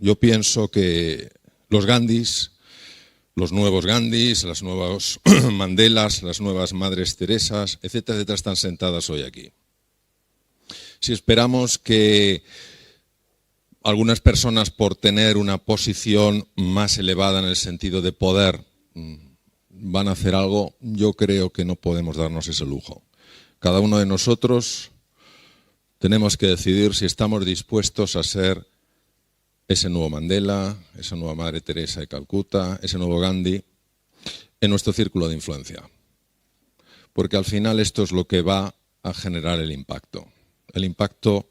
Yo pienso que los Gandhis, los nuevos Gandhis, las nuevas Mandelas, las nuevas Madres Teresas, etcétera, etcétera, están sentadas hoy aquí. Si esperamos que algunas personas, por tener una posición más elevada en el sentido de poder, van a hacer algo, yo creo que no podemos darnos ese lujo. Cada uno de nosotros tenemos que decidir si estamos dispuestos a ser ese nuevo Mandela, esa nueva Madre Teresa de Calcuta, ese nuevo Gandhi, en nuestro círculo de influencia. Porque al final esto es lo que va a generar el impacto. El impacto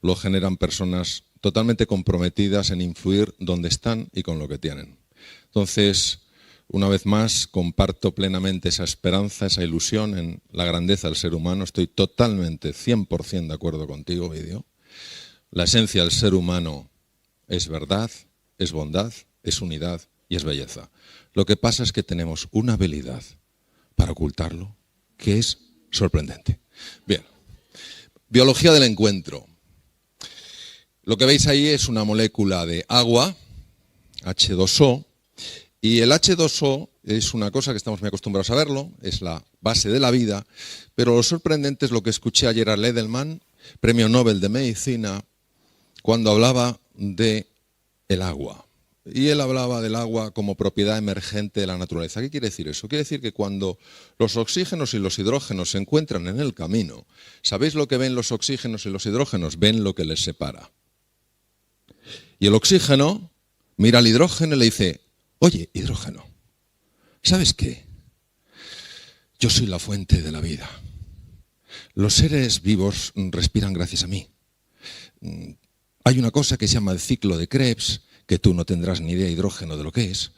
lo generan personas totalmente comprometidas en influir donde están y con lo que tienen. Entonces, una vez más, comparto plenamente esa esperanza, esa ilusión en la grandeza del ser humano. Estoy totalmente, 100% de acuerdo contigo, Vídeo. La esencia del ser humano es verdad, es bondad, es unidad y es belleza. Lo que pasa es que tenemos una habilidad para ocultarlo que es sorprendente. Bien, biología del encuentro. Lo que veis ahí es una molécula de agua, H2O, y el H2O es una cosa que estamos muy acostumbrados a verlo, es la base de la vida, pero lo sorprendente es lo que escuché ayer a Lederman, Premio Nobel de Medicina, cuando hablaba de el agua. Y él hablaba del agua como propiedad emergente de la naturaleza. ¿Qué quiere decir eso? Quiere decir que cuando los oxígenos y los hidrógenos se encuentran en el camino, ¿sabéis lo que ven los oxígenos y los hidrógenos? Ven lo que les separa. Y el oxígeno mira al hidrógeno y le dice: oye, hidrógeno, ¿sabes qué? Yo soy la fuente de la vida. Los seres vivos respiran gracias a mí. Hay una cosa que se llama el ciclo de Krebs, que tú no tendrás ni idea, hidrógeno, de lo que es,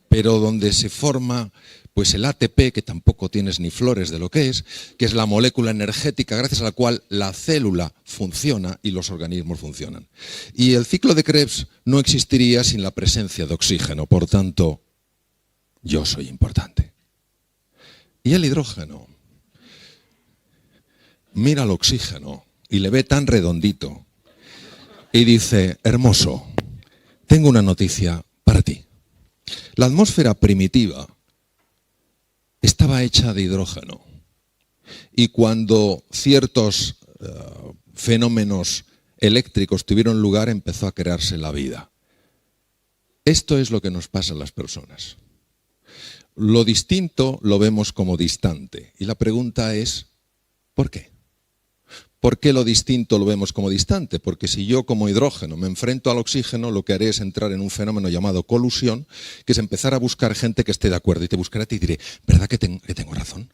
pero donde se forma pues el ATP, que tampoco tienes ni flores de lo que es la molécula energética gracias a la cual la célula funciona y los organismos funcionan. Y el ciclo de Krebs no existiría sin la presencia de oxígeno, por tanto, yo soy importante. Y el hidrógeno mira al oxígeno y le ve tan redondito y dice: hermoso, tengo una noticia para ti. La atmósfera primitiva estaba hecha de hidrógeno y cuando ciertos fenómenos eléctricos tuvieron lugar, empezó a crearse la vida. Esto es lo que nos pasa a las personas. Lo distinto lo vemos como distante y la pregunta es: ¿por qué? ¿Por qué lo distinto lo vemos como distante? Porque si yo como hidrógeno me enfrento al oxígeno, lo que haré es entrar en un fenómeno llamado colusión, que es empezar a buscar gente que esté de acuerdo. Y te buscaré a ti y diré: ¿verdad que tengo razón?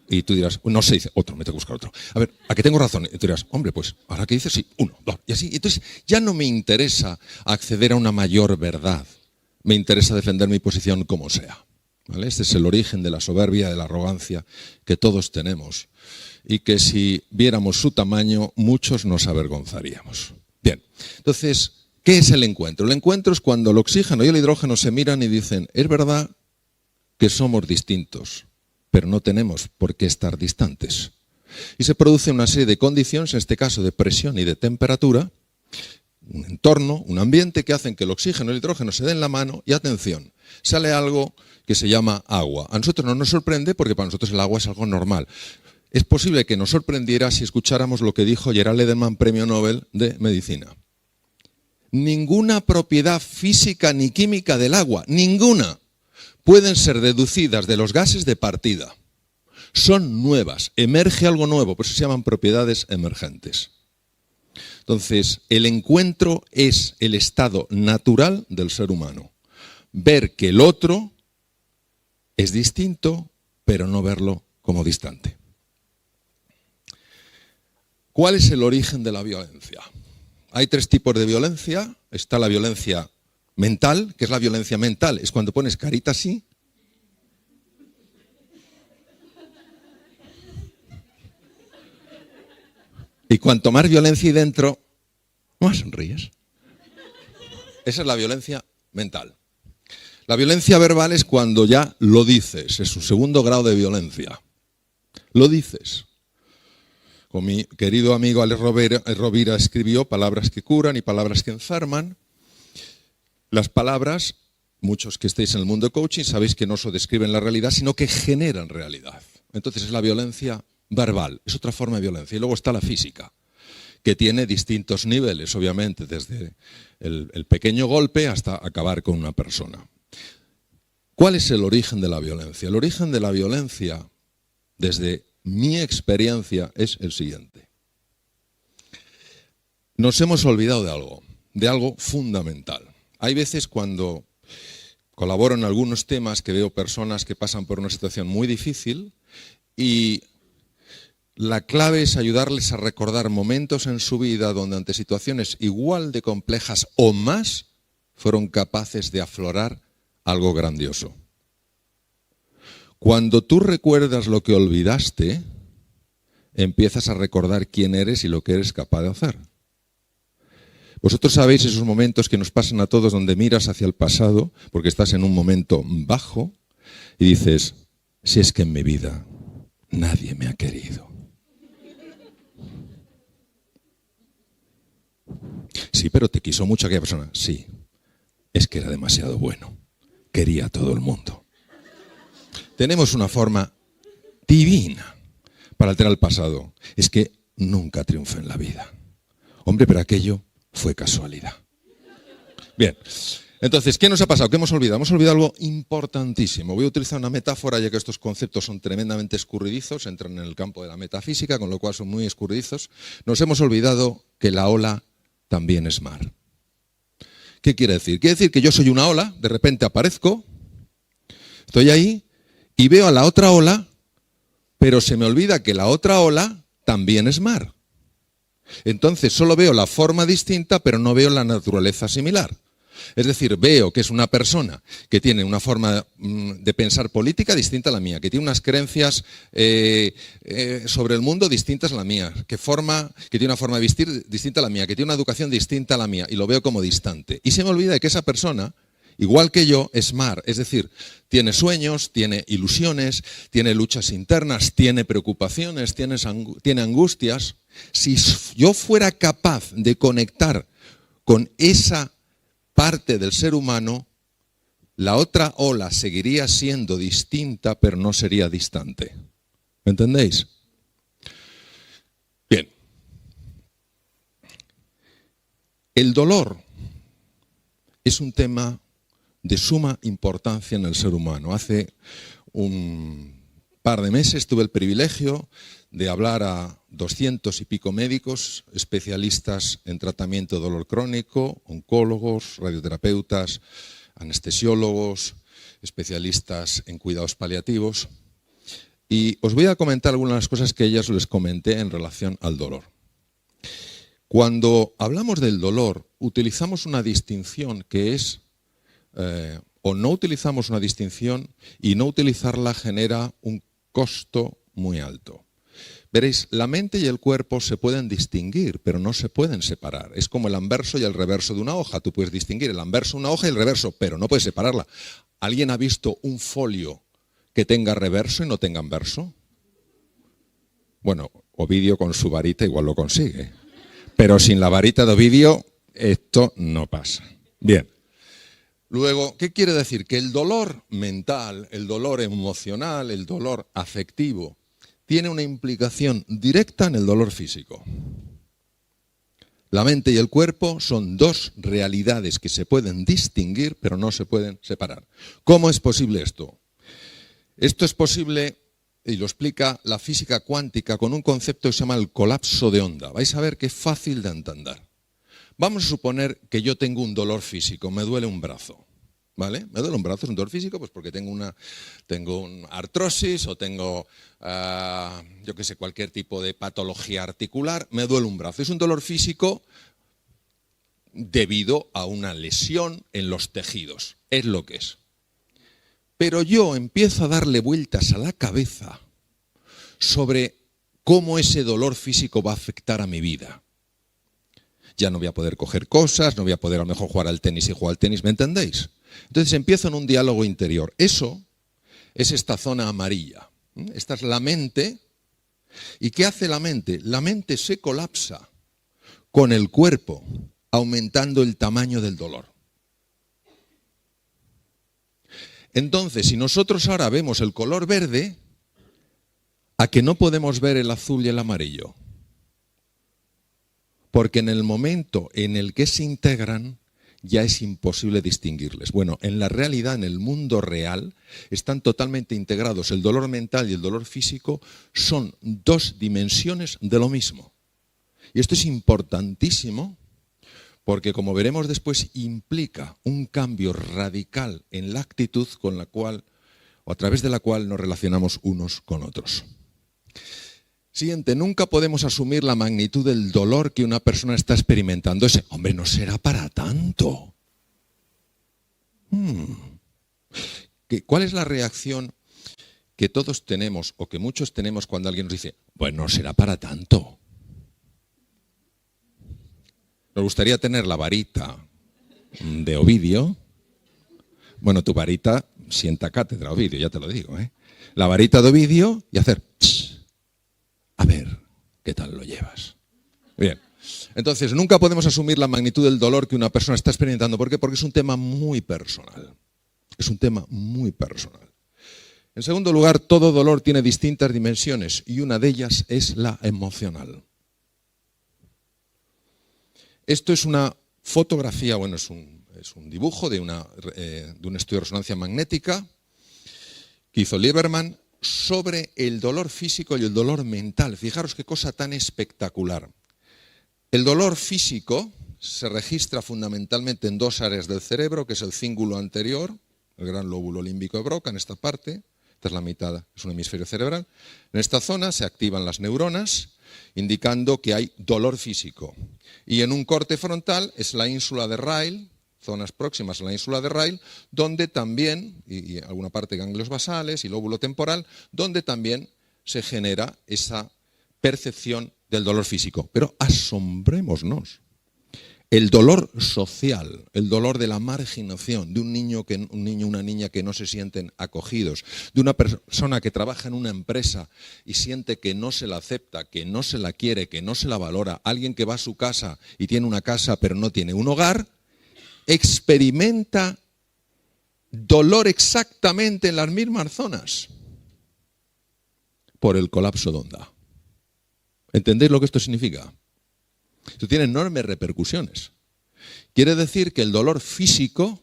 Y tú dirás: no sé, dice otro, me tengo que buscar otro. A ver, ¿a qué tengo razón? Y tú dirás: hombre, pues ahora que dices, sí, 1, 2, y así. Entonces ya no me interesa acceder a una mayor verdad. Me interesa defender mi posición como sea. ¿Vale? Este es el origen de la soberbia, de la arrogancia que todos tenemos. Y que si viéramos su tamaño, muchos nos avergonzaríamos. Bien, entonces, ¿qué es el encuentro? El encuentro es cuando el oxígeno y el hidrógeno se miran y dicen: es verdad que somos distintos, pero no tenemos por qué estar distantes. Y se produce una serie de condiciones, en este caso de presión y de temperatura, un entorno, un ambiente que hacen que el oxígeno y el hidrógeno se den la mano y, atención, sale algo que se llama agua. A nosotros no nos sorprende porque para nosotros el agua es algo normal. Es posible que nos sorprendiera si escucháramos lo que dijo Gerald Lederman, Premio Nobel de Medicina. Ninguna propiedad física ni química del agua, ninguna, pueden ser deducidas de los gases de partida. Son nuevas, emerge algo nuevo, por eso se llaman propiedades emergentes. Entonces, el encuentro es el estado natural del ser humano. Ver que el otro es distinto, pero no verlo como distante. ¿Cuál es el origen de la violencia? Hay 3 tipos de violencia. Está la violencia mental. ¿Qué es la violencia mental? Es cuando pones carita así. Y cuanto más violencia hay dentro, más sonríes. Esa es la violencia mental. La violencia verbal es cuando ya lo dices. Es su segundo grado de violencia. Lo dices. Con mi querido amigo Alex Rovira escribió Palabras que curan y palabras que enferman. Las palabras, muchos que estéis en el mundo coaching, sabéis que no solo describen la realidad, sino que generan realidad. Entonces es la violencia verbal, es otra forma de violencia. Y luego está la física, que tiene distintos niveles, obviamente, desde el pequeño golpe hasta acabar con una persona. ¿Cuál es el origen de la violencia? El origen de la violencia, desde mi experiencia, es el siguiente. Nos hemos olvidado de algo fundamental. Hay veces cuando colaboro en algunos temas que veo personas que pasan por una situación muy difícil y la clave es ayudarles a recordar momentos en su vida donde ante situaciones igual de complejas o más fueron capaces de aflorar algo grandioso. Cuando tú recuerdas lo que olvidaste, empiezas a recordar quién eres y lo que eres capaz de hacer. Vosotros sabéis esos momentos que nos pasan a todos donde miras hacia el pasado porque estás en un momento bajo y dices, si es que en mi vida nadie me ha querido. Sí, pero te quiso mucho aquella persona. Sí, es que era demasiado bueno. Quería a todo el mundo. Tenemos una forma divina para alterar el pasado. Es que nunca triunfa en la vida. Hombre, pero aquello fue casualidad. Bien, entonces, ¿qué nos ha pasado? ¿Qué hemos olvidado? Hemos olvidado algo importantísimo. Voy a utilizar una metáfora, ya que estos conceptos son tremendamente escurridizos, entran en el campo de la metafísica, con lo cual son muy escurridizos. Nos hemos olvidado que la ola también es mar. ¿Qué quiere decir? Quiere decir que yo soy una ola, de repente aparezco, estoy ahí y veo a la otra ola, pero se me olvida que la otra ola también es mar. Entonces solo veo la forma distinta, pero no veo la naturaleza similar. Es decir, veo que es una persona que tiene una forma de pensar política distinta a la mía, que tiene unas creencias sobre el mundo distintas a la mía, que tiene una forma de vestir distinta a la mía, que tiene una educación distinta a la mía, y lo veo como distante. Y se me olvida de que esa persona, igual que yo, es mar, es decir, tiene sueños, tiene ilusiones, tiene luchas internas, tiene preocupaciones, tiene angustias. Si yo fuera capaz de conectar con esa parte del ser humano, la otra ola seguiría siendo distinta, pero no sería distante. ¿Me entendéis? Bien. El dolor es un tema de suma importancia en el ser humano. Hace un par de meses tuve el privilegio de hablar a 200 y pico médicos, especialistas en tratamiento de dolor crónico, oncólogos, radioterapeutas, anestesiólogos, especialistas en cuidados paliativos. Y os voy a comentar algunas de las cosas que ellas les comenté en relación al dolor. Cuando hablamos del dolor, utilizamos una distinción que es, o no utilizamos una distinción, y no utilizarla genera un costo muy alto. Veréis, la mente y el cuerpo se pueden distinguir, pero no se pueden separar. Es como el anverso y el reverso de una hoja. Tú puedes distinguir el anverso de una hoja y el reverso, pero no puedes separarla. ¿Alguien ha visto un folio que tenga reverso y no tenga anverso? Bueno, Ovidio con su varita igual lo consigue. Pero sin la varita de Ovidio, esto no pasa. Bien. Luego, ¿qué quiere decir? Que el dolor mental, el dolor emocional, el dolor afectivo, tiene una implicación directa en el dolor físico. La mente y el cuerpo son dos realidades que se pueden distinguir, pero no se pueden separar. ¿Cómo es posible esto? Esto es posible, y lo explica la física cuántica con un concepto que se llama el colapso de onda. Vais a ver que es fácil de entender. Vamos a suponer que yo tengo un dolor físico, me duele un brazo. ¿Vale? Me duele un brazo, es un dolor físico, pues porque tengo una artrosis o tengo, yo qué sé, cualquier tipo de patología articular, me duele un brazo. Es un dolor físico debido a una lesión en los tejidos, es lo que es. Pero yo empiezo a darle vueltas a la cabeza sobre cómo ese dolor físico va a afectar a mi vida. Ya no voy a poder coger cosas, no voy a poder a lo mejor jugar al tenis y jugar al tenis, ¿me entendéis? Entonces empiezo en un diálogo interior. Eso es esta zona amarilla. Esta es la mente. ¿Y qué hace la mente? La mente se colapsa con el cuerpo, aumentando el tamaño del dolor. Entonces, si nosotros ahora vemos el color verde, ¿a que no podemos ver el azul y el amarillo? Porque en el momento en el que se integran, ya es imposible distinguirles. Bueno, en la realidad, en el mundo real, están totalmente integrados. El dolor mental y el dolor físico son dos dimensiones de lo mismo. Y esto es importantísimo porque, como veremos después, implica un cambio radical en la actitud con la cual, o a través de la cual nos relacionamos unos con otros. Siguiente, nunca podemos asumir la magnitud del dolor que una persona está experimentando. Ese, hombre, no será para tanto. ¿Cuál es la reacción que todos tenemos o que muchos tenemos cuando alguien nos dice, bueno, no será para tanto? Nos gustaría tener la varita de Ovidio. Bueno, tu varita sienta cátedra, Ovidio, ya te lo digo, ¿eh? La varita de Ovidio y hacer... A ver, ¿qué tal lo llevas? Bien, entonces nunca podemos asumir la magnitud del dolor que una persona está experimentando. ¿Por qué? Porque es un tema muy personal. Es un tema muy personal. En segundo lugar, todo dolor tiene distintas dimensiones y una de ellas es la emocional. Esto es una fotografía, bueno, es un dibujo de un estudio de resonancia magnética que hizo Lieberman sobre el dolor físico y el dolor mental. Fijaros qué cosa tan espectacular. El dolor físico se registra fundamentalmente en dos áreas del cerebro, que es el cíngulo anterior, el gran lóbulo límbico de Broca, en esta parte, esta es la mitad, es un hemisferio cerebral. En esta zona se activan las neuronas, indicando que hay dolor físico. Y en un corte frontal es la ínsula de Ryle, zonas próximas a la ínsula de Ryle, donde también, y alguna parte de ganglios basales y lóbulo temporal, donde también se genera esa percepción del dolor físico. Pero asombrémonos. El dolor social, el dolor de la marginación, de un niño, una niña que no se sienten acogidos, de una persona que trabaja en una empresa y siente que no se la acepta, que no se la quiere, que no se la valora, alguien que va a su casa y tiene una casa pero no tiene un hogar, experimenta dolor exactamente en las mismas zonas por el colapso de onda. ¿Entendéis lo que esto significa? Esto tiene enormes repercusiones. Quiere decir que el dolor físico,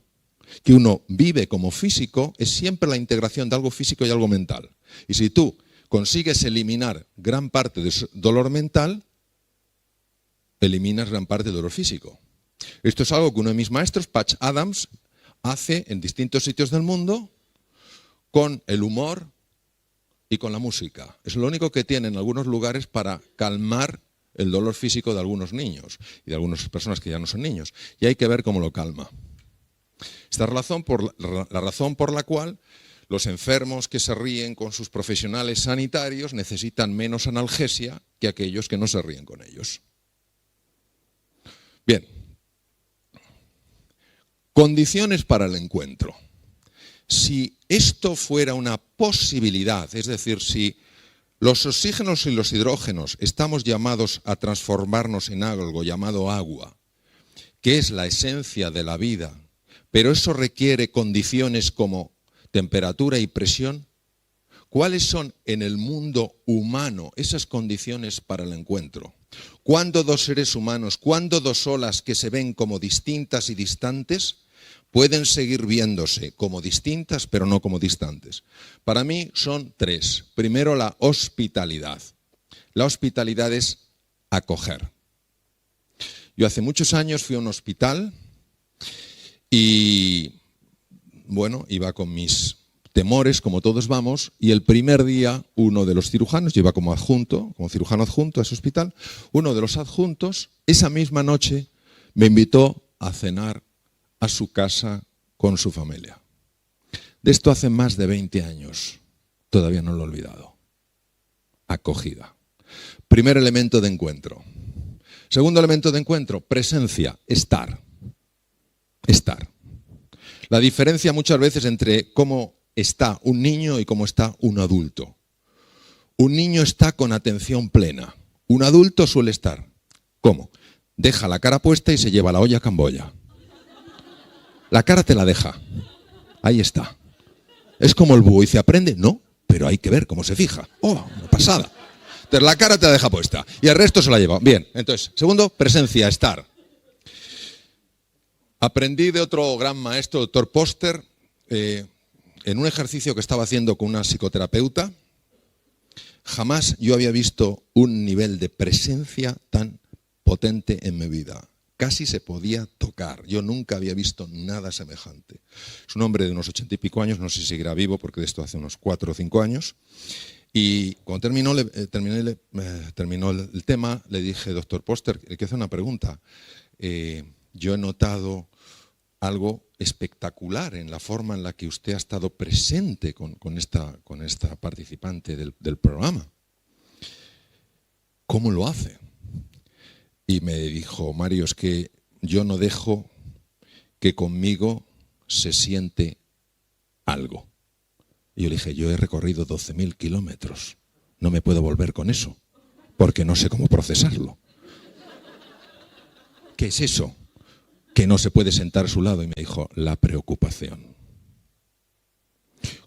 que uno vive como físico, es siempre la integración de algo físico y algo mental. Y si tú consigues eliminar gran parte de ese dolor mental, eliminas gran parte del dolor físico. Esto es algo que uno de mis maestros, Patch Adams, hace en distintos sitios del mundo con el humor y con la música. Es lo único que tiene en algunos lugares para calmar el dolor físico de algunos niños y de algunas personas que ya no son niños. Y hay que ver cómo lo calma. Esta razón la razón por la cual los enfermos que se ríen con sus profesionales sanitarios necesitan menos analgesia que aquellos que no se ríen con ellos. Bien. Condiciones para el encuentro. Si esto fuera una posibilidad, es decir, si los oxígenos y los hidrógenos estamos llamados a transformarnos en algo llamado agua, que es la esencia de la vida, pero eso requiere condiciones como temperatura y presión. ¿Cuáles son en el mundo humano esas condiciones para el encuentro? ¿Cuándo dos seres humanos, cuándo dos olas que se ven como distintas y distantes, pueden seguir viéndose como distintas, pero no como distantes? Para mí son tres. Primero, la hospitalidad. La hospitalidad es acoger. Yo hace muchos años fui a un hospital y, bueno, iba con mis temores, como todos vamos, y el primer día uno de los cirujanos, yo iba como adjunto, como cirujano adjunto a ese hospital, uno de los adjuntos, esa misma noche me invitó a cenar a su casa con su familia. De esto hace más de 20 años. Todavía no lo he olvidado. Acogida. Primer elemento de encuentro. Segundo elemento de encuentro, presencia, estar. Estar. La diferencia muchas veces entre cómo está un niño y cómo está un adulto. Un niño está con atención plena. Un adulto suele estar. ¿Cómo? Deja la cara puesta y se lleva la olla a camboya. La cara te la deja. Ahí está. Es como el búho, y se aprende, no, pero hay que ver cómo se fija. ¡Oh, una pasada! Entonces la cara te la deja puesta y el resto se la lleva. Bien, entonces, segundo, presencia, estar. Aprendí de otro gran maestro, doctor Poster, en un ejercicio que estaba haciendo con una psicoterapeuta. Jamás yo había visto un nivel de presencia tan potente en mi vida. Casi se podía tocar. Yo nunca había visto nada semejante. Es un hombre de unos 80 y pico años, no sé si seguirá vivo porque de esto hace unos 4 o 5 años. Y cuando terminó el tema, le dije, doctor Poster, le quiero hacer una pregunta. Yo he notado algo espectacular en la forma en la que usted ha estado presente con esta participante del programa. ¿Cómo lo hace? Y me dijo, Mario, es que yo no dejo que conmigo se siente algo. Y yo le dije, yo he recorrido 12.000 kilómetros, no me puedo volver con eso, porque no sé cómo procesarlo. ¿Qué es eso? Que no se puede sentar a su lado. Y me dijo, la preocupación.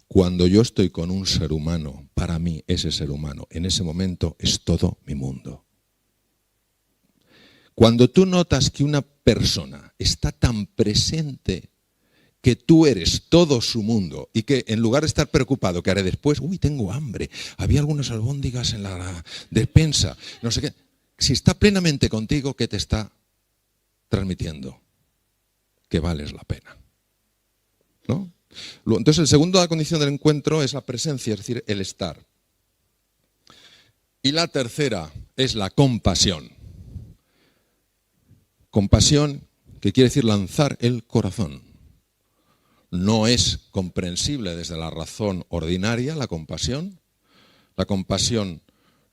Cuando yo estoy con un ser humano, para mí ese ser humano, en ese momento es todo mi mundo. Cuando tú notas que una persona está tan presente que tú eres todo su mundo y que en lugar de estar preocupado, ¿qué haré después? Uy, tengo hambre, había algunas albóndigas en la despensa, no sé qué. Si está plenamente contigo, ¿qué te está transmitiendo? Que vales la pena, ¿no? Entonces, la segunda condición del encuentro es la presencia, es decir, el estar. Y la tercera es la compasión. Compasión, que quiere decir lanzar el corazón. No es comprensible desde la razón ordinaria la compasión. La compasión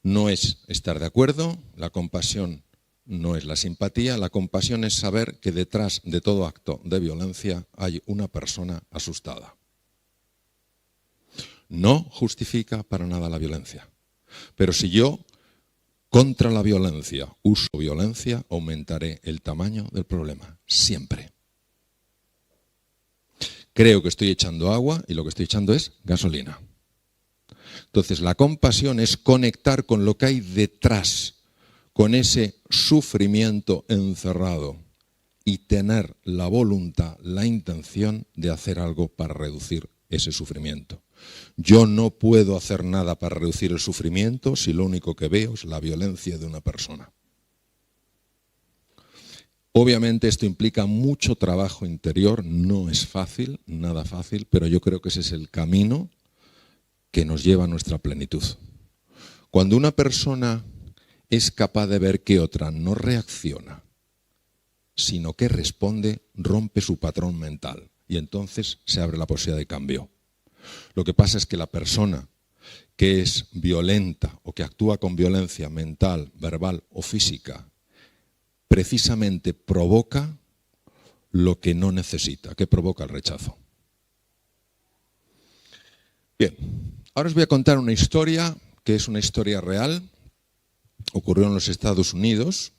no es estar de acuerdo, la compasión no es la simpatía, la compasión es saber que detrás de todo acto de violencia hay una persona asustada. No justifica para nada la violencia, pero si yo contra la violencia uso violencia, aumentaré el tamaño del problema, siempre. Creo que estoy echando agua y lo que estoy echando es gasolina. Entonces la compasión es conectar con lo que hay detrás, con ese sufrimiento encerrado y tener la voluntad, la intención de hacer algo para reducir ese sufrimiento. Yo no puedo hacer nada para reducir el sufrimiento si lo único que veo es la violencia de una persona. Obviamente esto implica mucho trabajo interior, no es fácil, nada fácil, pero yo creo que ese es el camino que nos lleva a nuestra plenitud. Cuando una persona es capaz de ver que otra no reacciona, sino que responde, rompe su patrón mental y entonces se abre la posibilidad de cambio. Lo que pasa es que la persona que es violenta o que actúa con violencia mental, verbal o física, precisamente provoca lo que no necesita, que provoca el rechazo. Bien, ahora os voy a contar una historia que es una historia real, ocurrió en los Estados Unidos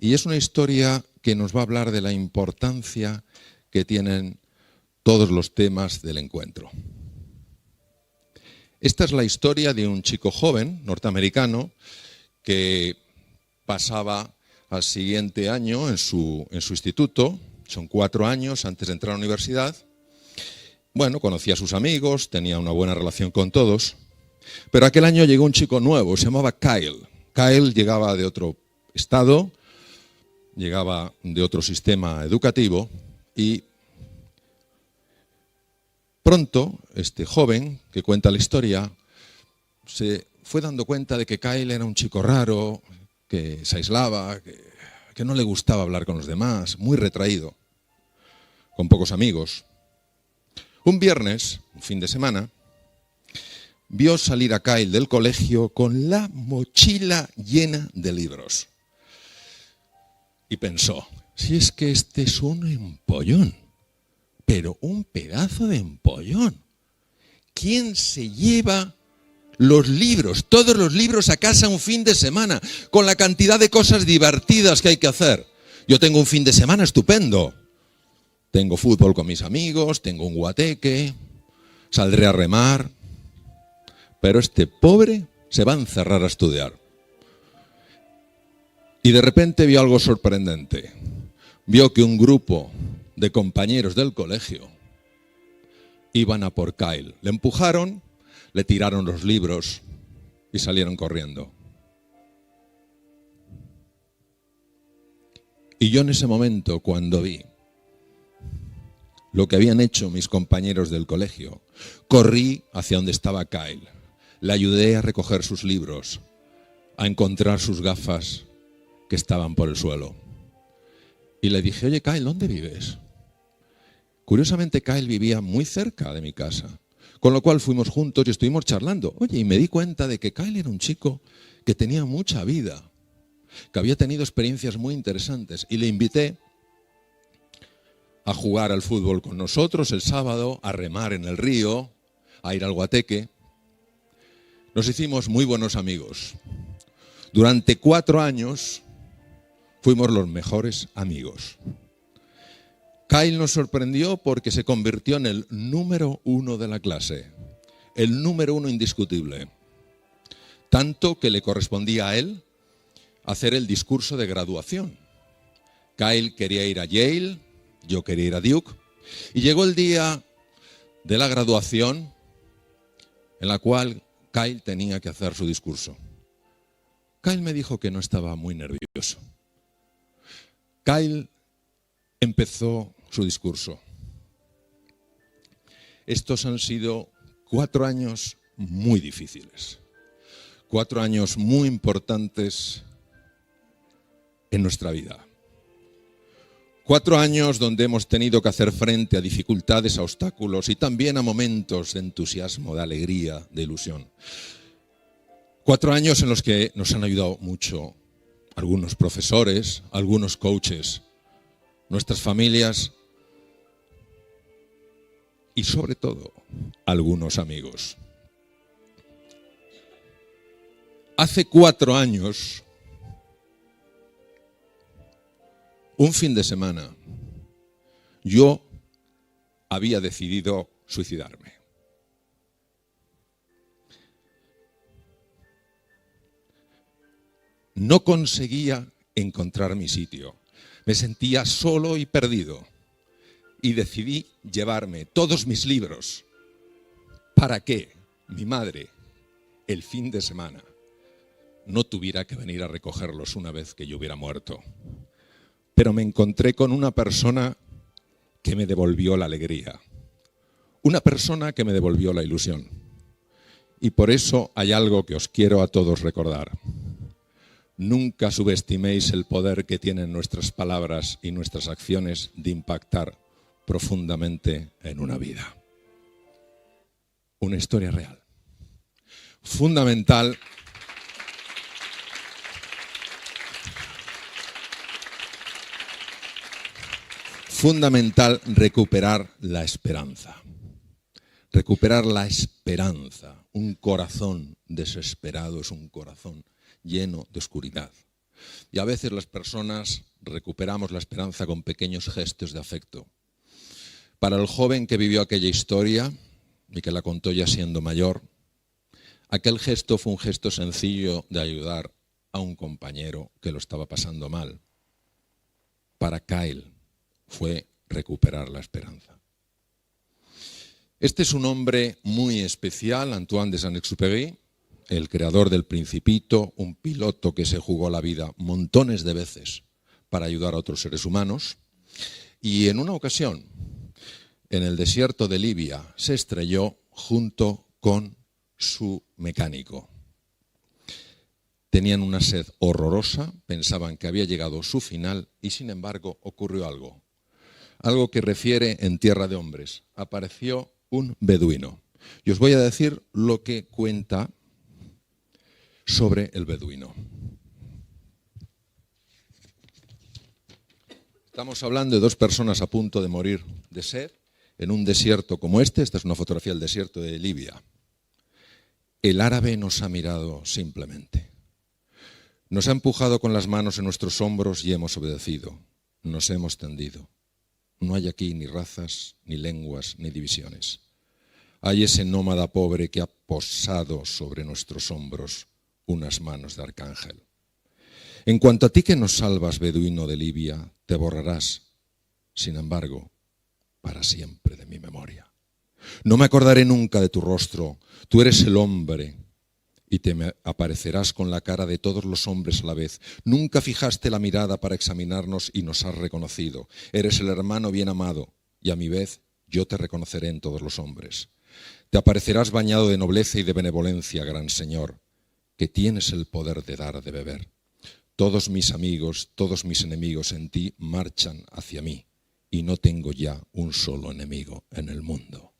y es una historia que nos va a hablar de la importancia que tienen todos los temas del encuentro. Esta es la historia de un chico joven norteamericano que pasaba al siguiente año en su instituto, son 4 años antes de entrar a la universidad. Bueno, conocía a sus amigos, tenía una buena relación con todos, pero aquel año llegó un chico nuevo, se llamaba Kyle. Kyle llegaba de otro estado, llegaba de otro sistema educativo y pronto este joven que cuenta la historia se fue dando cuenta de que Kyle era un chico raro, que se aislaba, que no le gustaba hablar con los demás, muy retraído, con pocos amigos. Un viernes, un fin de semana, vio salir a Kyle del colegio con la mochila llena de libros. Y pensó, si es que este es un empollón, pero un pedazo de empollón. ¿Quién se lleva los libros, todos los libros a casa un fin de semana, con la cantidad de cosas divertidas que hay que hacer? Yo tengo un fin de semana estupendo. Tengo fútbol con mis amigos, tengo un guateque, saldré a remar, pero este pobre se va a encerrar a estudiar. Y de repente vio algo sorprendente. Vio que un grupo de compañeros del colegio iban a por Kyle. Le empujaron, le tiraron los libros y salieron corriendo. Y yo en ese momento, cuando vi lo que habían hecho mis compañeros del colegio, corrí hacia donde estaba Kyle. Le ayudé a recoger sus libros, a encontrar sus gafas que estaban por el suelo. Y le dije, oye Kyle, ¿dónde vives? Curiosamente Kyle vivía muy cerca de mi casa, con lo cual fuimos juntos y estuvimos charlando. Oye, y me di cuenta de que Kyle era un chico que tenía mucha vida, que había tenido experiencias muy interesantes, y le invité a jugar al fútbol con nosotros el sábado, a remar en el río, a ir al Guateque. Nos hicimos muy buenos amigos. Durante 4 años fuimos los mejores amigos. Kyle nos sorprendió porque se convirtió en el número 1 de la clase, el número 1 indiscutible. Tanto que le correspondía a él hacer el discurso de graduación. Kyle quería ir a Yale, yo quería ir a Duke, y llegó el día de la graduación en la cual Kyle tenía que hacer su discurso. Kyle me dijo que no estaba muy nervioso. Kyle empezó su discurso. Estos han sido 4 años muy difíciles, 4 años muy importantes en nuestra vida. 4 años donde hemos tenido que hacer frente a dificultades, a obstáculos y también a momentos de entusiasmo, de alegría, de ilusión. 4 años en los que nos han ayudado mucho algunos profesores, algunos coaches, nuestras familias y sobre todo algunos amigos. Hace 4 años, un fin de semana, yo había decidido suicidarme. No conseguía encontrar mi sitio. Me sentía solo y perdido. Y decidí llevarme todos mis libros para que mi madre, el fin de semana, no tuviera que venir a recogerlos una vez que yo hubiera muerto. Pero me encontré con una persona que me devolvió la alegría. Una persona que me devolvió la ilusión. Y por eso hay algo que os quiero a todos recordar. Nunca subestiméis el poder que tienen nuestras palabras y nuestras acciones de impactar profundamente en una vida. Una historia real. Fundamental recuperar la esperanza. Recuperar la esperanza. Un corazón desesperado es un corazón lleno de oscuridad. Y a veces las personas recuperamos la esperanza con pequeños gestos de afecto. Para el joven que vivió aquella historia y que la contó ya siendo mayor, aquel gesto fue un gesto sencillo de ayudar a un compañero que lo estaba pasando mal. Para Kyle fue recuperar la esperanza. Este es un hombre muy especial, Antoine de Saint-Exupéry, el creador del Principito, un piloto que se jugó la vida montones de veces para ayudar a otros seres humanos. Y en una ocasión, en el desierto de Libia, se estrelló junto con su mecánico. Tenían una sed horrorosa, pensaban que había llegado su final y sin embargo ocurrió algo. Algo que refiere en tierra de hombres. Apareció un beduino. Y os voy a decir lo que cuenta sobre el beduino. Estamos hablando de 2 personas a punto de morir de sed en un desierto como este. Esta es una fotografía del desierto de Libia. El árabe nos ha mirado simplemente. Nos ha empujado con las manos en nuestros hombros y hemos obedecido. Nos hemos tendido. No hay aquí ni razas, ni lenguas, ni divisiones. hay ese nómada pobre que ha posado sobre nuestros hombros unas manos de arcángel. En cuanto a ti que nos salvas, beduino de Libia, te borrarás, sin embargo, para siempre de mi memoria. No me acordaré nunca de tu rostro, tú eres el hombre y te me aparecerás con la cara de todos los hombres a la vez. Nunca fijaste la mirada para examinarnos y nos has reconocido. Eres el hermano bien amado y a mi vez yo te reconoceré en todos los hombres. Te aparecerás bañado de nobleza y de benevolencia, gran Señor, que tienes el poder de dar de beber. Todos mis amigos, todos mis enemigos en ti marchan hacia mí y no tengo ya un solo enemigo en el mundo.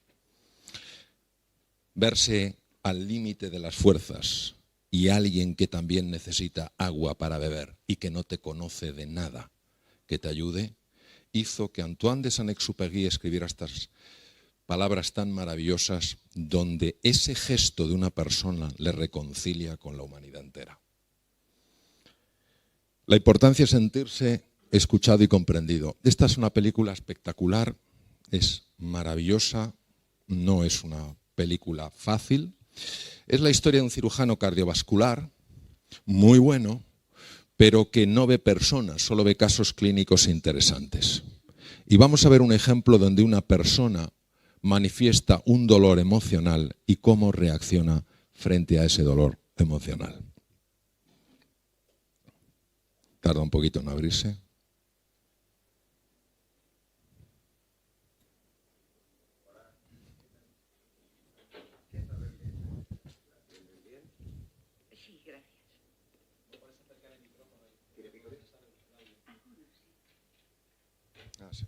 Verse al límite de las fuerzas y alguien que también necesita agua para beber y que no te conoce de nada que te ayude, hizo que Antoine de Saint-Exupéry escribiera estas palabras tan maravillosas donde ese gesto de una persona le reconcilia con la humanidad entera. La importancia es sentirse escuchado y comprendido. Esta es una película espectacular, es maravillosa, no es una película fácil. Es la historia de un cirujano cardiovascular muy bueno, pero que no ve personas, solo ve casos clínicos interesantes. Y vamos a ver un ejemplo donde una persona manifiesta un dolor emocional y cómo reacciona frente a ese dolor emocional. Tarda un poquito en abrirse. Sí, gracias. Sí.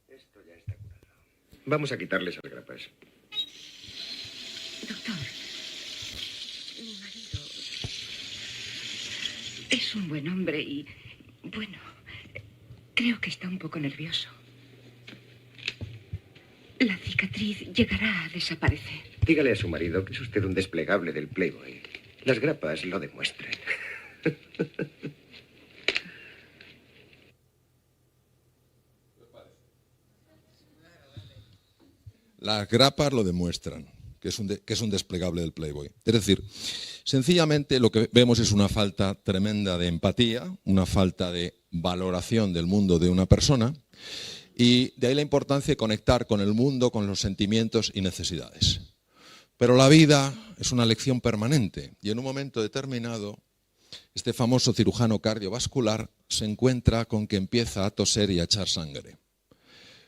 Esto ya está curado. Vamos a quitarle esas grapas. Doctor, mi marido es un buen hombre y, bueno, creo que está un poco nervioso. La cicatriz llegará a desaparecer. Dígale a su marido que es usted un desplegable del Playboy. Las grapas lo demuestran. Las grapas lo demuestran, que es un desplegable del Playboy. Es decir, sencillamente lo que vemos es una falta tremenda de empatía, una falta de valoración del mundo de una persona, y de ahí la importancia de conectar con el mundo, con los sentimientos y necesidades. Pero la vida es una lección permanente, y en un momento determinado, este famoso cirujano cardiovascular se encuentra con que empieza a toser y a echar sangre.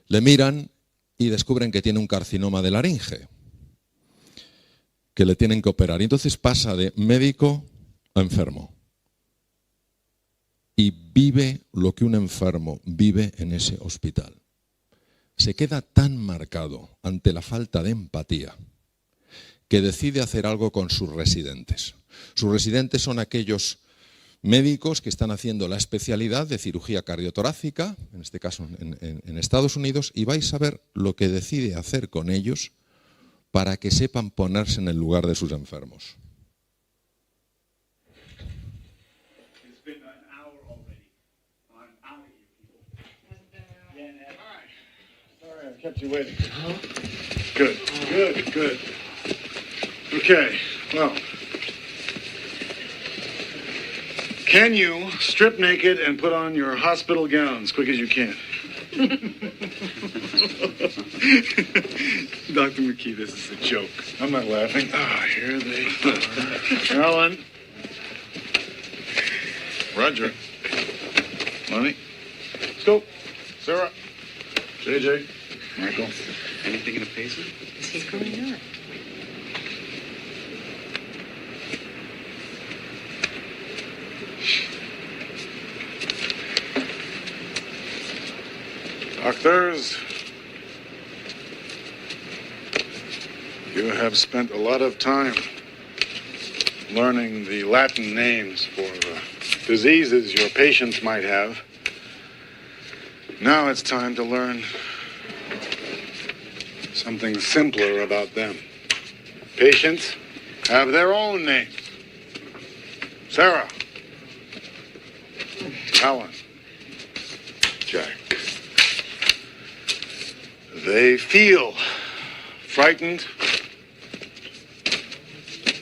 Le miran y descubren que tiene un carcinoma de laringe, que le tienen que operar. Y entonces pasa de médico a enfermo. Y vive lo que un enfermo vive en ese hospital. Se queda tan marcado ante la falta de empatía que decide hacer algo con sus residentes. Sus residentes son aquellos médicos que están haciendo la especialidad de cirugía cardiotorácica, en este caso en Estados Unidos, y vais a ver lo que decide hacer con ellos para que sepan ponerse en el lugar de sus enfermos. Kept you waiting. Good. Okay, well. Can you strip naked and put on your hospital gown as quick as you can? Dr. McKee, this is a joke. I'm not laughing. Ah, here they are. Alan. Roger. Lonnie. Scope. Sarah. JJ. Michael. Anything in a pacer? ¿Qué es going on? Doctors, you have spent a lot of time learning the Latin names for diseases your patients might have. Now it's time to learn something simpler about them. Patients have their own names. Sarah. Alan. Jack. They feel frightened,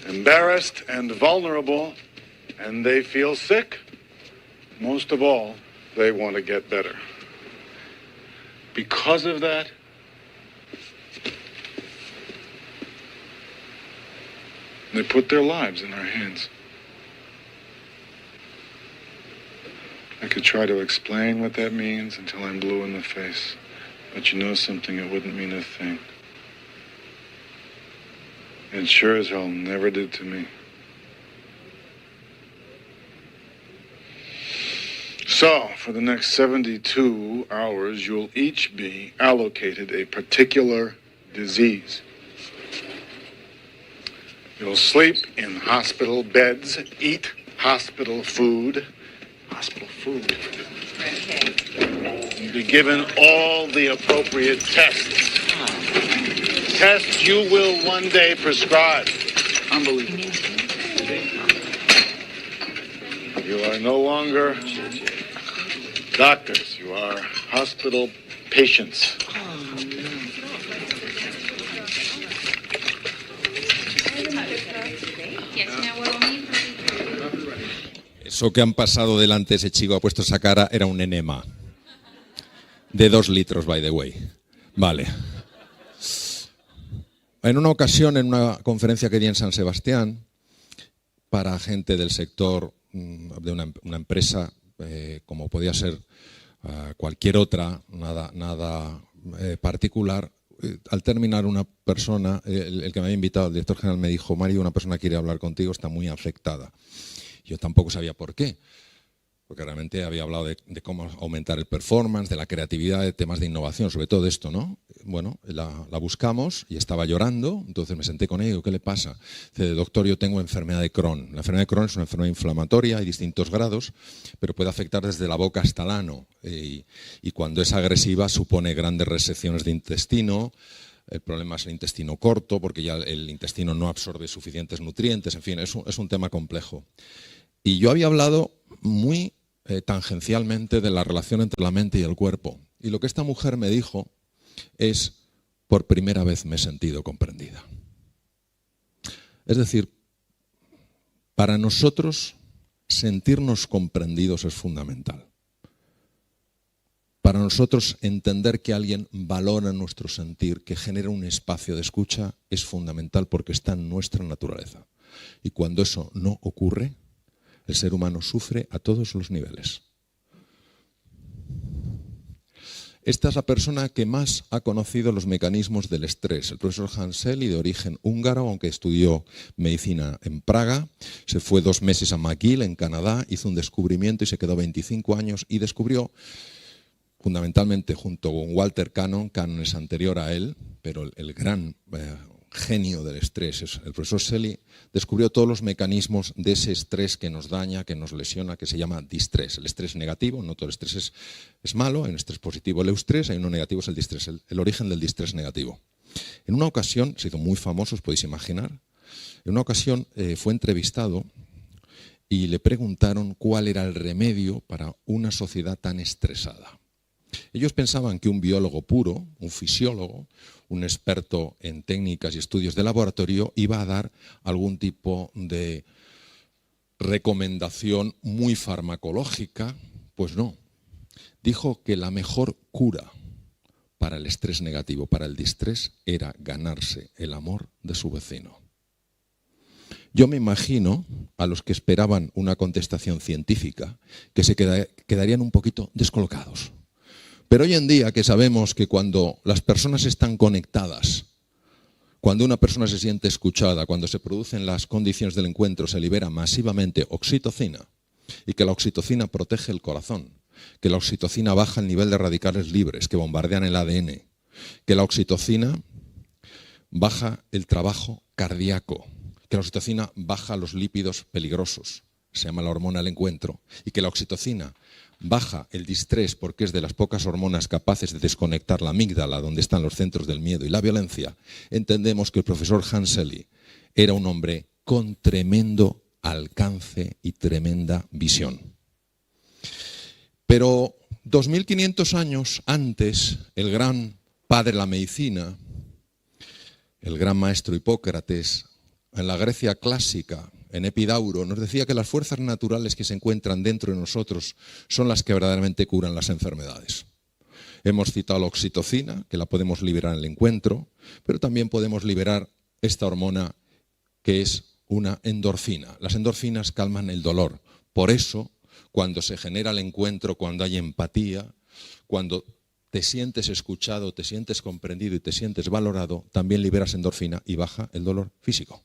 embarrassed, and vulnerable, and they feel sick. Most of all, they want to get better. Because of that, they put their lives in our hands. I could try to explain what that means until I'm blue in the face. But you know something, it wouldn't mean a thing. And sure as hell never did to me. So, for the next 72 hours, you'll each be allocated a particular disease. You'll sleep in hospital beds, eat hospital food. Hospital food. You'll be given all the appropriate tests. Tests you will one day prescribe. Unbelievable. You are no longer doctors. You are hospital patients. Eso que han pasado delante, ese chico ha puesto esa cara, era un enema. De 2 litros, by the way. Vale. En una ocasión, en una conferencia que di en San Sebastián, para gente del sector de una empresa, como podía ser cualquier otra, nada particular, al terminar una persona, el que me había invitado, el director general, me dijo: Mario, una persona quiere hablar contigo, está muy afectada. Yo tampoco sabía por qué, porque realmente había hablado de cómo aumentar el performance, de la creatividad, de temas de innovación, sobre todo esto, ¿no? Bueno, la buscamos y estaba llorando, entonces me senté con ella y digo: ¿qué le pasa? Dice: doctor, yo tengo enfermedad de Crohn. La enfermedad de Crohn es una enfermedad inflamatoria, hay distintos grados, pero puede afectar desde la boca hasta el ano. Y cuando es agresiva supone grandes resecciones de intestino. El problema es el intestino corto, porque ya el intestino no absorbe suficientes nutrientes, en fin, es un tema complejo. Y yo había hablado muy tangencialmente de la relación entre la mente y el cuerpo. Y lo que esta mujer me dijo es: por primera vez me he sentido comprendida. Es decir, para nosotros sentirnos comprendidos es fundamental. Para nosotros entender que alguien valora nuestro sentir, que genera un espacio de escucha, es fundamental porque está en nuestra naturaleza. Y cuando eso no ocurre, el ser humano sufre a todos los niveles. Esta es la persona que más ha conocido los mecanismos del estrés. El profesor Hans Selye, de origen húngaro, aunque estudió medicina en Praga, se fue 2 meses a McGill, en Canadá, hizo un descubrimiento y se quedó 25 años y descubrió, fundamentalmente junto con Walter Cannon es anterior a él, pero el gran genio del estrés es el profesor Selye, descubrió todos los mecanismos de ese estrés que nos daña, que nos lesiona, que se llama distrés. El estrés negativo, no todo el estrés es malo, hay un estrés positivo, el eustrés, hay uno negativo, es el distrés, el origen del distrés negativo. En una ocasión, se hizo muy famoso, os podéis imaginar, en una ocasión fue entrevistado y le preguntaron cuál era el remedio para una sociedad tan estresada. Ellos pensaban que un biólogo puro, un fisiólogo, un experto en técnicas y estudios de laboratorio iba a dar algún tipo de recomendación muy farmacológica. Pues no. Dijo que la mejor cura para el estrés negativo, para el distrés, era ganarse el amor de su vecino. Yo me imagino a los que esperaban una contestación científica que se quedarían un poquito descolocados. Pero hoy en día, que sabemos que cuando las personas están conectadas, cuando una persona se siente escuchada, cuando se producen las condiciones del encuentro, se libera masivamente oxitocina, y que la oxitocina protege el corazón, que la oxitocina baja el nivel de radicales libres que bombardean el ADN, que la oxitocina baja el trabajo cardíaco, que la oxitocina baja los lípidos peligrosos, se llama la hormona del encuentro, y que la oxitocina baja el distrés porque es de las pocas hormonas capaces de desconectar la amígdala, donde están los centros del miedo y la violencia, entendemos que el profesor Hans Selye era un hombre con tremendo alcance y tremenda visión. Pero 2500 años antes, el gran padre de la medicina, el gran maestro Hipócrates, en la Grecia clásica, en Epidauro, nos decía que las fuerzas naturales que se encuentran dentro de nosotros son las que verdaderamente curan las enfermedades. Hemos citado la oxitocina, que la podemos liberar en el encuentro, pero también podemos liberar esta hormona que es una endorfina. Las endorfinas calman el dolor. Por eso, cuando se genera el encuentro, cuando hay empatía, cuando te sientes escuchado, te sientes comprendido y te sientes valorado, también liberas endorfina y baja el dolor físico.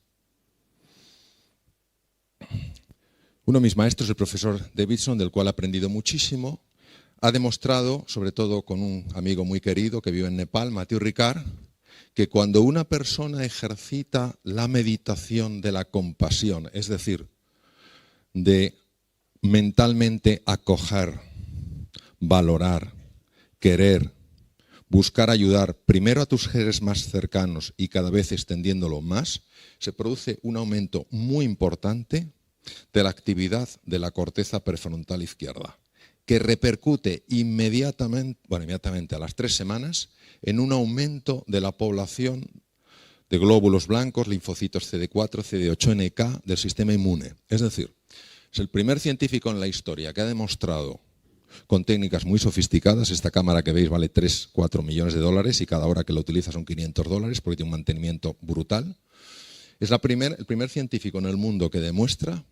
Uno de mis maestros, el profesor Davidson, del cual he aprendido muchísimo, ha demostrado, sobre todo con un amigo muy querido que vive en Nepal, Matthew Ricard, que cuando una persona ejercita la meditación de la compasión, es decir, de mentalmente acoger, valorar, querer, buscar ayudar primero a tus seres más cercanos y cada vez extendiéndolo más, se produce un aumento muy importante de la actividad de la corteza prefrontal izquierda, que repercute inmediatamente a las 3 semanas en un aumento de la población de glóbulos blancos, linfocitos CD4, CD8, NK del sistema inmune. Es decir, es el primer científico en la historia que ha demostrado con técnicas muy sofisticadas, esta cámara que veis vale 3-4 millones de dólares y cada hora que la utiliza son $500 porque tiene un mantenimiento brutal. Es el primer científico en el mundo que demuestra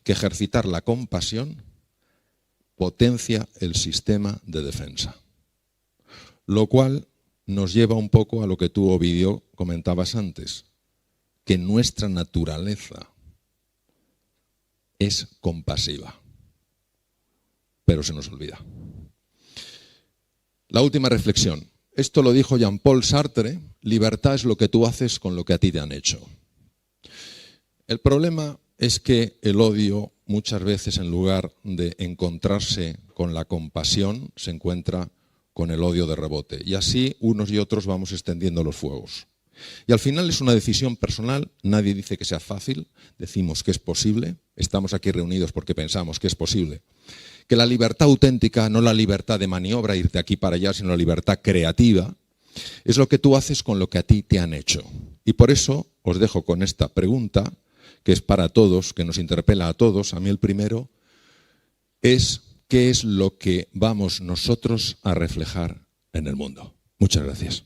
que ejercitar la compasión potencia el sistema de defensa. Lo cual nos lleva un poco a lo que tú, Ovidio, comentabas antes, que nuestra naturaleza es compasiva, pero se nos olvida. La última reflexión. Esto lo dijo Jean-Paul Sartre, libertad es lo que tú haces con lo que a ti te han hecho. El problema es que el odio muchas veces, en lugar de encontrarse con la compasión, se encuentra con el odio de rebote. Y así unos y otros vamos extendiendo los fuegos. Y al final es una decisión personal, nadie dice que sea fácil, decimos que es posible, estamos aquí reunidos porque pensamos que es posible. Que la libertad auténtica, no la libertad de maniobra, ir de aquí para allá, sino la libertad creativa, es lo que tú haces con lo que a ti te han hecho. Y por eso os dejo con esta pregunta, que es para todos, que nos interpela a todos. A mí el primero es: ¿qué es lo que vamos nosotros a reflejar en el mundo? Muchas gracias.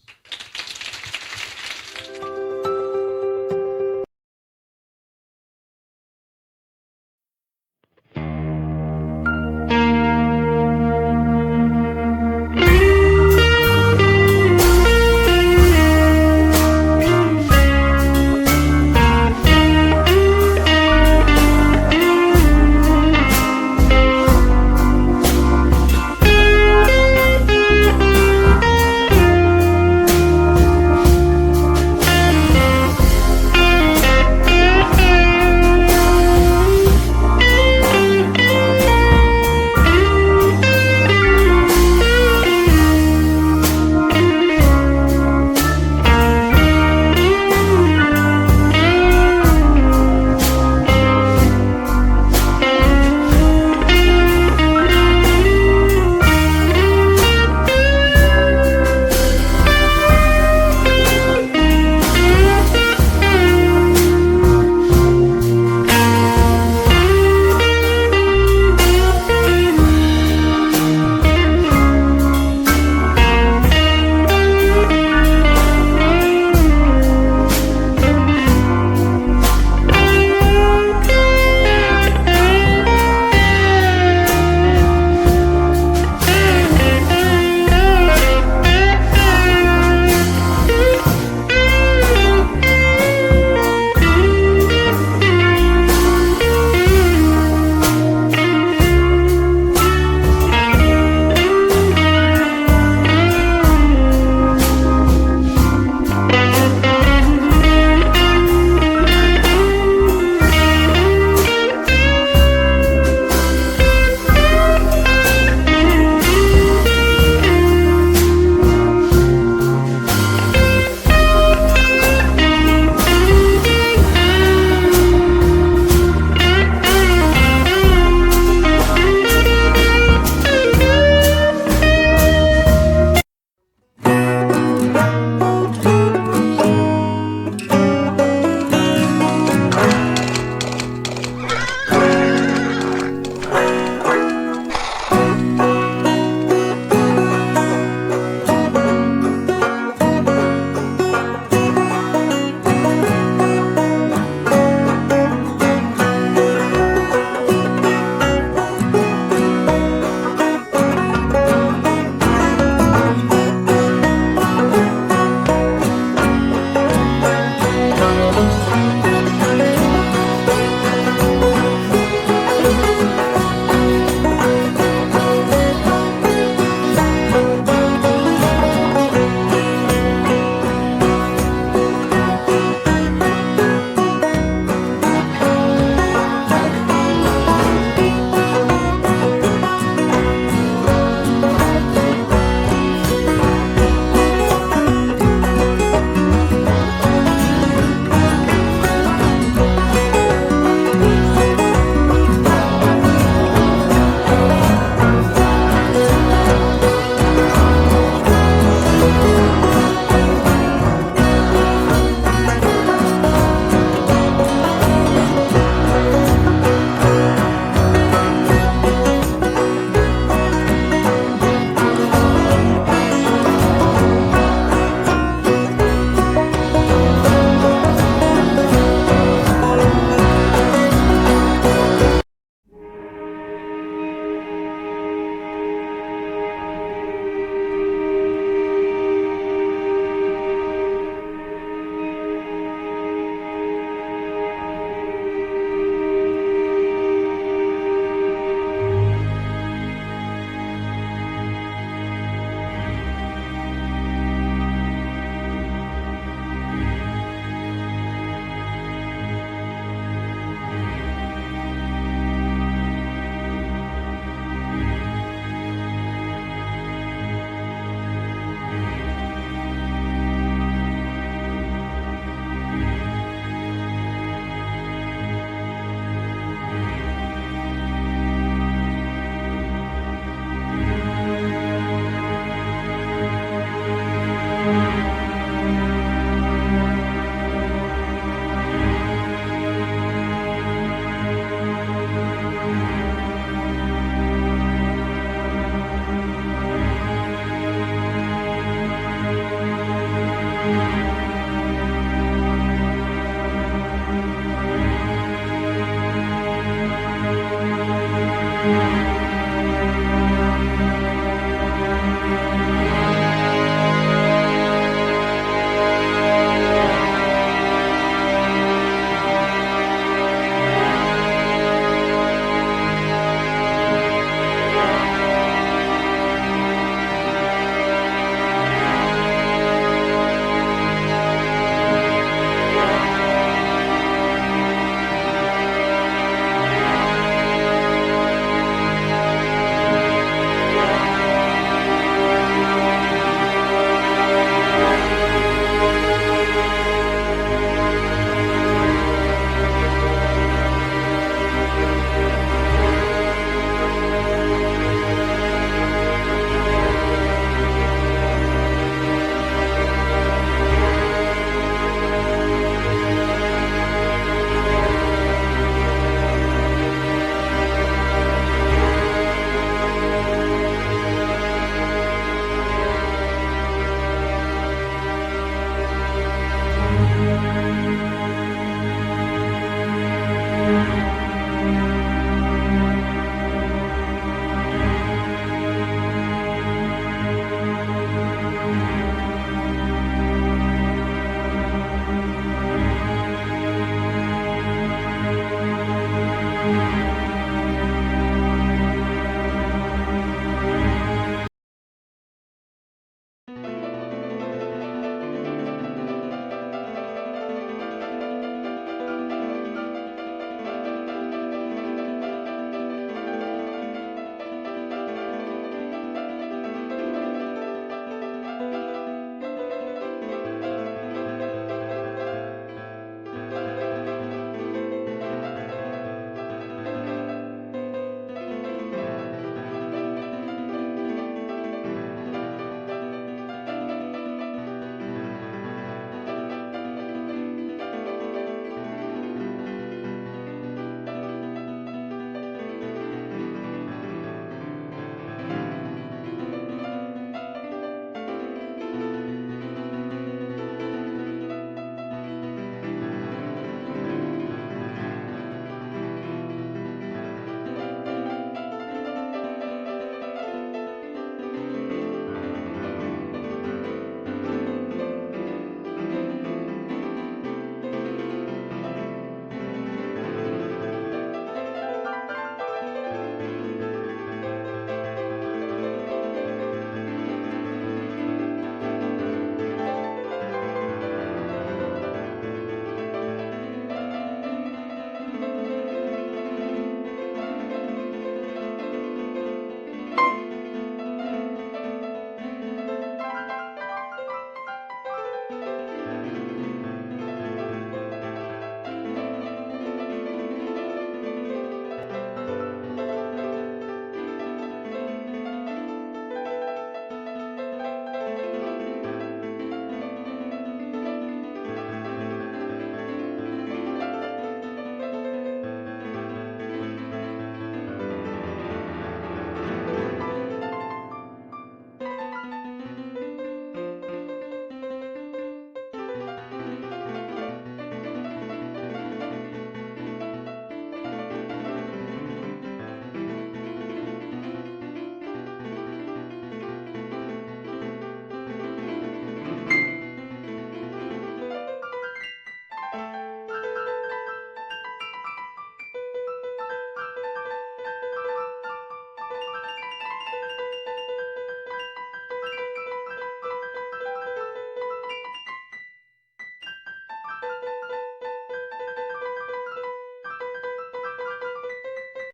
Thank you.